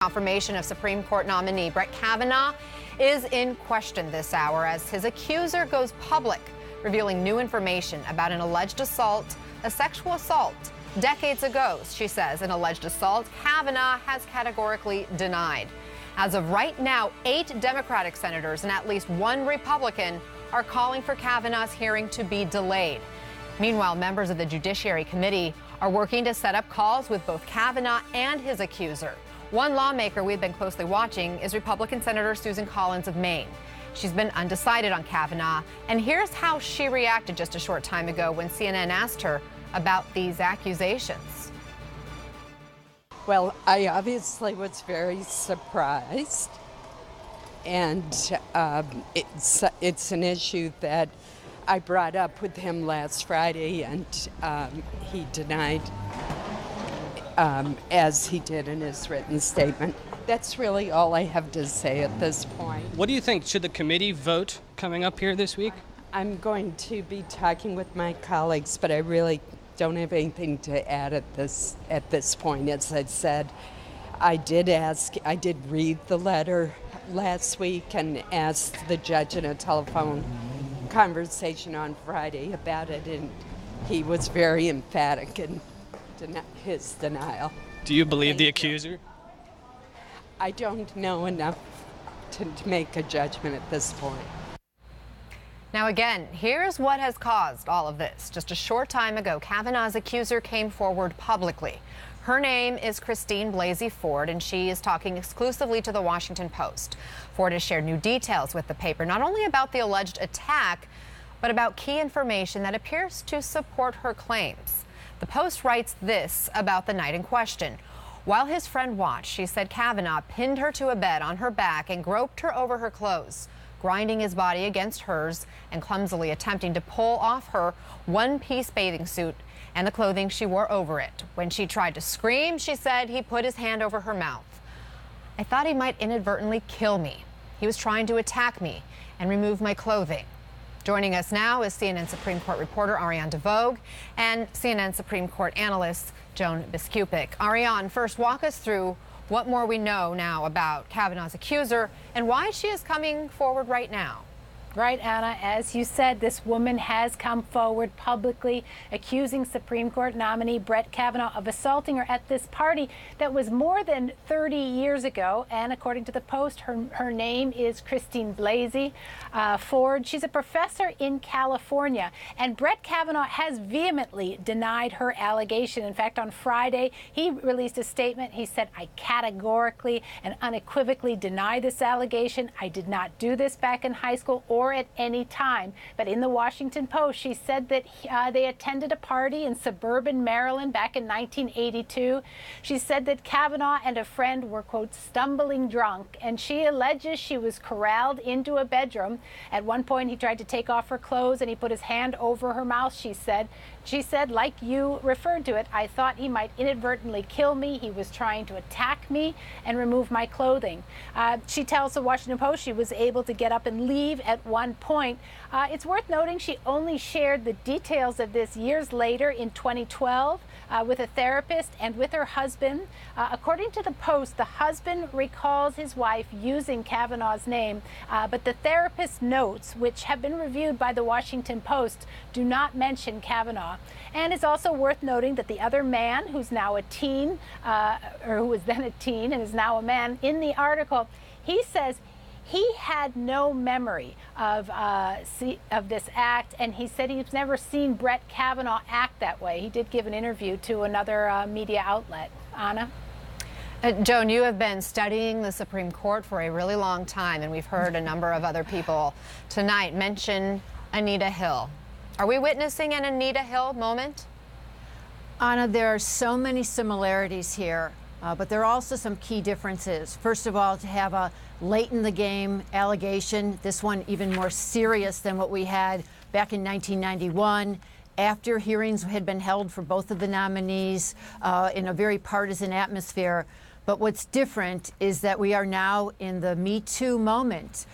Confirmation of Supreme Court nominee Brett Kavanaugh is in question this hour as his accuser goes public, revealing new information about an alleged assault, a sexual assault. Decades ago, she says, an alleged assault Kavanaugh has categorically denied. As of right now, 8 Democratic senators and at least 1 Republican are calling for Kavanaugh's hearing to be delayed. Meanwhile, members of the Judiciary Committee are working to set up calls with both Kavanaugh and his accuser. One lawmaker we've been closely watching is Republican Senator Susan Collins of Maine. She's been undecided on Kavanaugh, and here's how she reacted just a short time ago when CNN asked her about these accusations. Well, I obviously was very surprised, and it's an issue that I brought up with him last Friday, and he denied, as he did in his written statement. That's really all I have to say at this point. What do you think? Should the committee vote coming up here this week? I'm going to be talking with my colleagues, but I really don't have anything to add at this point. As I said, I did read the letter last week and asked the judge in a telephone conversation on Friday about it, and he was very emphatic in his denial. Do you believe the accuser? I don't know enough to make a judgment at this point. Now again, here's what has caused all of this. Just a short time ago, Kavanaugh's accuser came forward publicly. Her name is Christine Blasey Ford, and she is talking exclusively to the Washington Post. Ford has shared new details with the paper, not only about the alleged attack, but about key information that appears to support her claims. The Post writes this about the night in question. While his friend watched, she said Kavanaugh pinned her to a bed on her back and groped her over her clothes, grinding his body against hers and clumsily attempting to pull off her one-piece bathing suit and the clothing she wore over it. When she tried to scream, she said he put his hand over her mouth. I thought he might inadvertently kill me. He was trying to attack me and remove my clothing. Joining us now is CNN Supreme Court reporter Ariane DeVogue and CNN Supreme Court analyst Joan Biskupic. Ariane, first walk us through what more we know now about Kavanaugh's accuser and why she is coming forward right now. Right, Anna. As you said, this woman has come forward publicly accusing Supreme Court nominee Brett Kavanaugh of assaulting her at this party that was more than 30 years ago. And according to the Post, her name is Christine Blasey Ford. She's a professor in California. And Brett Kavanaugh has vehemently denied her allegation. In fact, on Friday, he released a statement. He said, I categorically and unequivocally deny this allegation. I did not do this back in high school or at any time. But in the Washington Post, she said that they attended a party in suburban Maryland back in 1982. She said that Kavanaugh and a friend were, quote, stumbling drunk, and she alleges she was corralled into a bedroom. At one point, he tried to take off her clothes and he put his hand over her mouth, she said. She said, like you referred to it, I thought he might inadvertently kill me. He was trying to attack me and remove my clothing. She tells the Washington Post she was able to get up and leave at one point. It's worth noting she only shared the details of this years later in 2012 with a therapist and with her husband. According to the Post, the husband recalls his wife using Kavanaugh's name, but the therapist's notes, which have been reviewed by the Washington Post, do not mention Kavanaugh. And it's also worth noting that the other man, who's now a teen, or who was then a teen and is now a man, in the article, he says he had no memory of this act, and he said he's never seen Brett Kavanaugh act that way. He did give an interview to another media outlet. Anna? Joan, you have been studying the Supreme Court for a really long time, and we've heard a number of other people tonight mention Anita Hill. Are we witnessing an Anita Hill moment? Anna, there are so many similarities here, but there are also some key differences. First of all, to have a late in the game allegation, this one even more serious than what we had back in 1991, after hearings had been held for both of the nominees in a very partisan atmosphere. But what's different is that we are now in the Me Too moment.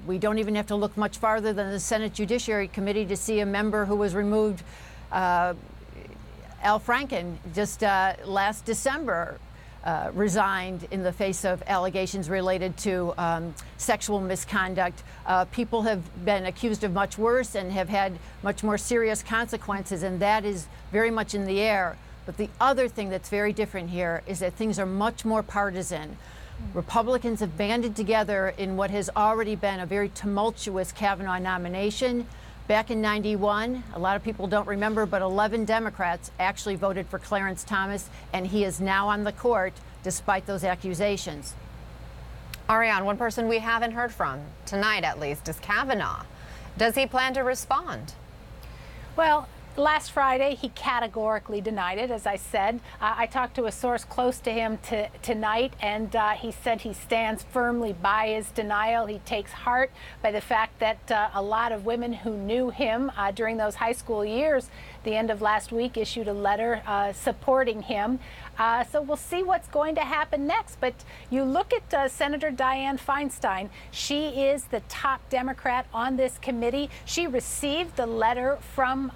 We don't even have to look much farther than the Senate Judiciary Committee to see a member who was removed, Al Franken, just last December, resigned in the face of allegations related to sexual misconduct. People have been accused of much worse and have had much more serious consequences, and that is very much in the air. But the other thing that's very different here is that things are much more partisan. Republicans have banded together in what has already been a very tumultuous Kavanaugh nomination. Back in '91, a lot of people don't remember, but 11 Democrats actually voted for Clarence Thomas, and he is now on the court despite those accusations. Ariane, one person we haven't heard from, tonight at least, is Kavanaugh. Does he plan to respond? Well, last Friday, he categorically denied it, as I said. I talked to a source close to him tonight, and he said he stands firmly by his denial. He takes heart by the fact that a lot of women who knew him during those high school years, the end of last week, issued a letter supporting him. So we'll see what's going to happen next. But you look at Senator Dianne Feinstein. She is the top Democrat on this committee. She received the letter from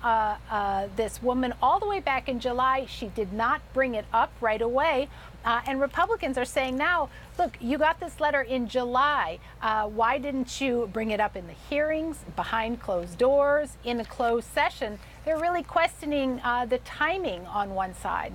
this woman all the way back in July. She did not bring it up right away. And Republicans are saying now, look, you got this letter in July. Why didn't you bring it up in the hearings, behind closed doors, in a closed session? They're really questioning the timing on one side.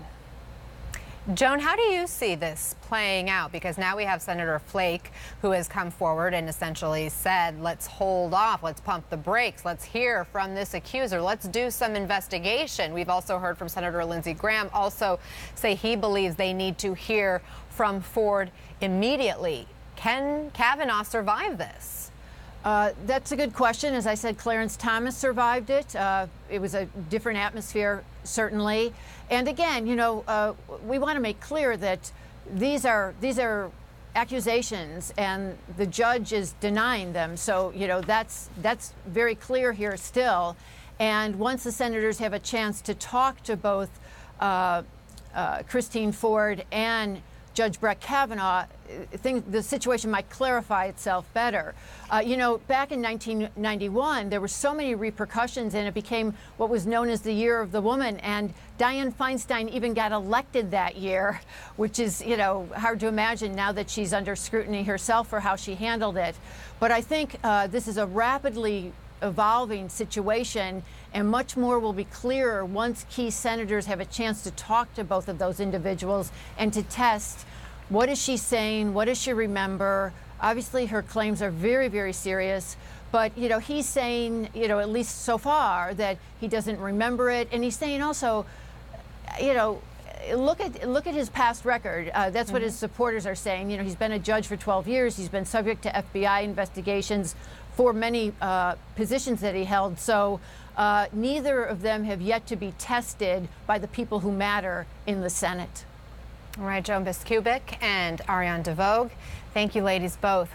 Joan, how do you see this playing out? Because now we have Senator Flake, who has come forward and essentially said, let's hold off, let's pump the brakes, let's hear from this accuser, let's do some investigation. We've also heard from Senator Lindsey Graham also say he believes they need to hear from Ford immediately. Can Kavanaugh survive this? That's a good question. As I said, Clarence Thomas survived it. It was a different atmosphere, certainly. And again, you know, we want to make clear that these are accusations, and the judge is denying them. So, you know, that's very clear here still. And once the senators have a chance to talk to both Christine Ford and Judge Brett Kavanaugh, the situation might clarify itself better. You know, back in 1991, there were so many repercussions, and it became what was known as the Year of the Woman. And Dianne Feinstein even got elected that year, which is, you know, hard to imagine now that she's under scrutiny herself for how she handled it. But I think this is a rapidly evolving situation, and much more will be clearer once key senators have a chance to talk to both of those individuals and to test what is she saying, what does she remember. Obviously her claims are very, very serious, but you know, he's saying, you know, at least so far, that he doesn't remember it, and he's saying also, you know, look at his past record. That's what his supporters are saying. You know, he's been a judge for 12 years. He's been subject to FBI investigations for many positions that he held. So neither of them have yet to be tested by the people who matter in the Senate. All right, Joan Biskupic and Ariane DeVogue, thank you ladies both.